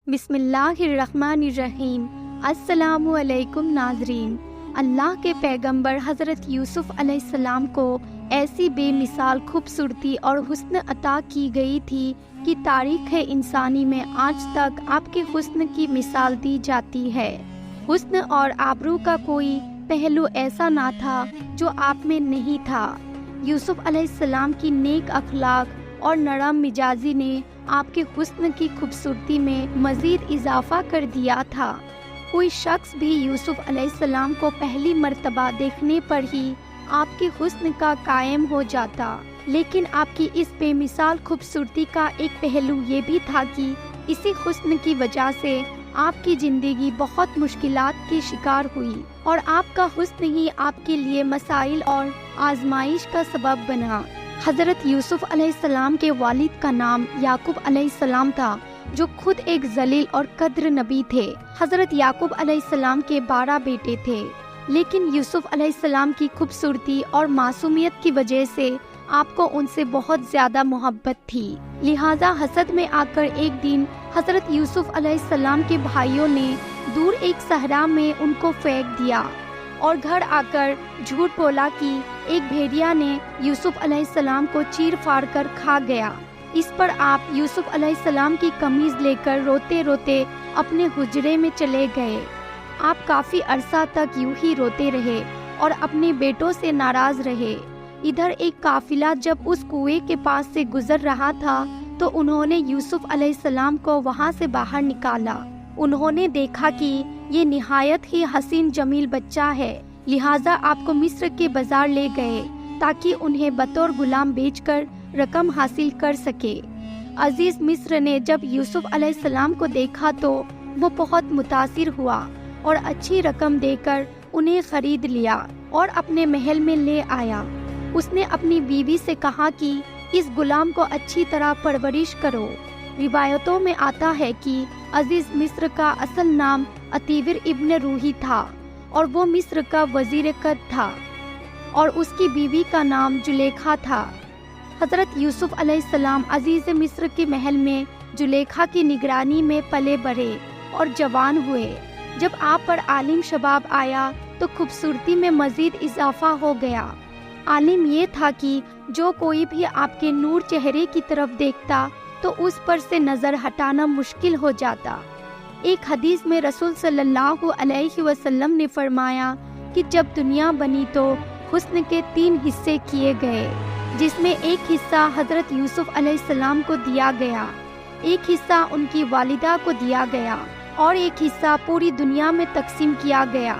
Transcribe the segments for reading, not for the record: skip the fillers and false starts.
بسم اللہ الرحمن الرحیم۔ السلام علیکم ناظرین۔ اللہ کے پیغمبر حضرت یوسف علیہ السلام کو ایسی بے مثال خوبصورتی اور حسن عطا کی گئی تھی کہ تاریخ انسانی میں آج تک آپ کے حسن کی مثال دی جاتی ہے۔ حسن اور آبرو کا کوئی پہلو ایسا نہ تھا جو آپ میں نہیں تھا۔ یوسف علیہ السلام کی نیک اخلاق اور نرم مزاجی نے آپ کے حسن کی خوبصورتی میں مزید اضافہ کر دیا تھا۔ کوئی شخص بھی یوسف علیہ السلام کو پہلی مرتبہ دیکھنے پر ہی آپ کے حسن کا قائم ہو جاتا، لیکن آپ کی اس بے مثال خوبصورتی کا ایک پہلو یہ بھی تھا کہ اسی حسن کی وجہ سے آپ کی زندگی بہت مشکلات کی شکار ہوئی اور آپ کا حسن ہی آپ کے لیے مسائل اور آزمائش کا سبب بنا۔ حضرت یوسف علیہ السلام کے والد کا نام یعقوب علیہ السلام تھا، جو خود ایک ذلیل اور قدر نبی تھے۔ حضرت یعقوب علیہ السلام کے 12 بیٹے تھے، لیکن یوسف علیہ السلام کی خوبصورتی اور معصومیت کی وجہ سے آپ کو ان سے بہت زیادہ محبت تھی، لہذا حسد میں آ کر ایک دن حضرت یوسف علیہ السلام کے بھائیوں نے دور ایک صحرا میں ان کو پھینک دیا اور گھر آ کر جھوٹ بولا کہ ایک بھیڑیا نے یوسف علیہ السلام کو چیر پھاڑ کر کھا گیا۔ اس پر آپ یوسف علیہ السلام کی قمیض لے کر روتے روتے اپنے حجرے میں چلے گئے۔ آپ کافی عرصہ تک یوں ہی روتے رہے اور اپنے بیٹوں سے ناراض رہے۔ ادھر ایک قافلہ جب اس کنویں کے پاس سے گزر رہا تھا تو انہوں نے یوسف علیہ السلام کو وہاں سے باہر نکالا۔ انہوں نے دیکھا کہ یہ نہایت ہی حسین جمیل بچہ ہے، لہٰذا آپ کو مصر کے بازار لے گئے تاکہ انہیں بطور غلام بیچ کر رقم حاصل کر سکے۔ عزیز مصر نے جب یوسف علیہ السلام کو دیکھا تو وہ بہت متاثر ہوا اور اچھی رقم دے کر انہیں خرید لیا اور اپنے محل میں لے آیا۔ اس نے اپنی بیوی سے کہا کہ اس غلام کو اچھی طرح پرورش کرو۔ روایتوں میں آتا ہے کہ عزیز مصر کا اصل نام عتیبر ابن روحی تھا اور وہ مصر کا وزیر قد تھا، اور اس کی بیوی کا نام زلیخا تھا۔ حضرت یوسف علیہ السلام عزیز مصر کے محل میں زلیخا کی نگرانی میں پلے بڑھے اور جوان ہوئے۔ جب آپ پر عالم شباب آیا تو خوبصورتی میں مزید اضافہ ہو گیا۔ عالم یہ تھا کہ جو کوئی بھی آپ کے نور چہرے کی طرف دیکھتا تو اس پر سے نظر ہٹانا مشکل ہو جاتا۔ ایک حدیث میں رسول صلی اللہ علیہ وسلم نے فرمایا کہ جب دنیا بنی تو حسن کے 3 حصے کیے گئے، جس میں ایک حصہ حضرت یوسف علیہ السلام کو دیا گیا، ایک حصہ ان کی والدہ کو دیا گیا اور ایک حصہ پوری دنیا میں تقسیم کیا گیا۔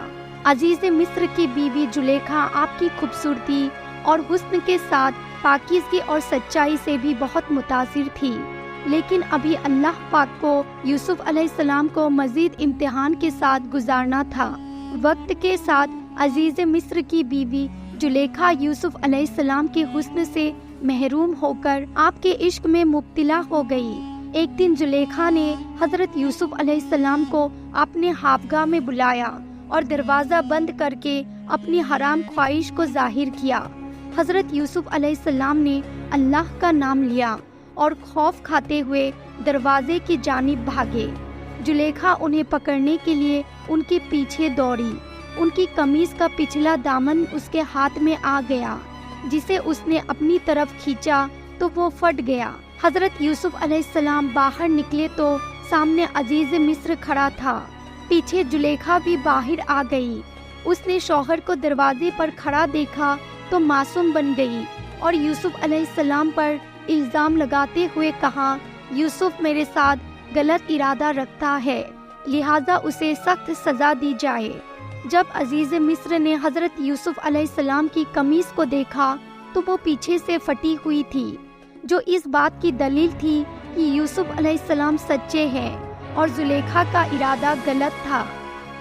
عزیز مصر کی بیوی زلیخا آپ کی خوبصورتی اور حسن کے ساتھ پاکیزگی اور سچائی سے بھی بہت متاثر تھی، لیکن ابھی اللہ پاک کو یوسف علیہ السلام کو مزید امتحان کے ساتھ گزارنا تھا۔ وقت کے ساتھ عزیز مصر کی بیوی زلیخا یوسف علیہ السلام کے حسن سے محروم ہو کر آپ کے عشق میں مبتلا ہو گئی۔ ایک دن زلیخا نے حضرت یوسف علیہ السلام کو اپنے خوابگاہ میں بلایا اور دروازہ بند کر کے اپنی حرام خواہش کو ظاہر کیا۔ حضرت یوسف علیہ السلام نے اللہ کا نام لیا اور خوف کھاتے ہوئے دروازے کی جانب بھاگے۔ زلیخا انہیں پکڑنے کے لیے ان کے پیچھے دوڑی۔ ان کی قمیض کا پچھلا دامن اس کے ہاتھ میں آ گیا، جسے اس نے اپنی طرف کھینچا تو وہ پھٹ گیا۔ حضرت یوسف علیہ السلام باہر نکلے تو سامنے عزیز مصر کھڑا تھا، پیچھے زلیخا بھی باہر آ گئی۔ اس نے شوہر کو دروازے پر کھڑا دیکھا تو معصوم بن گئی اور یوسف علیہ السلام پر الزام لگاتے ہوئے کہا، یوسف میرے ساتھ غلط ارادہ رکھتا ہے، لہٰذا اسے سخت سزا دی جائے۔ جب عزیز مصر نے حضرت یوسف علیہ السلام کی قمیض کو دیکھا تو وہ پیچھے سے پھٹی ہوئی تھی، جو اس بات کی دلیل تھی کہ یوسف علیہ السلام سچے ہیں اور زلیخا کا ارادہ غلط تھا۔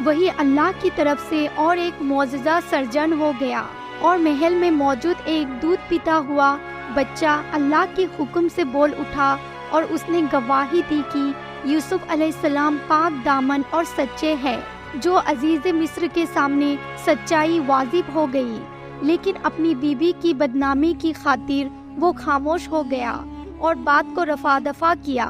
وہی اللہ کی طرف سے اور ایک معجزہ سرزن ہو گیا اور محل میں موجود ایک دودھ پیتا ہوا بچہ اللہ کے حکم سے بول اٹھا اور اس نے گواہی دی کہ یوسف علیہ السلام پاک دامن اور سچے ہیں۔ جو عزیز مصر کے سامنے سچائی واضح ہو گئی، لیکن اپنی بیوی کی بدنامی کی خاطر وہ خاموش ہو گیا اور بات کو رفع دفع کیا۔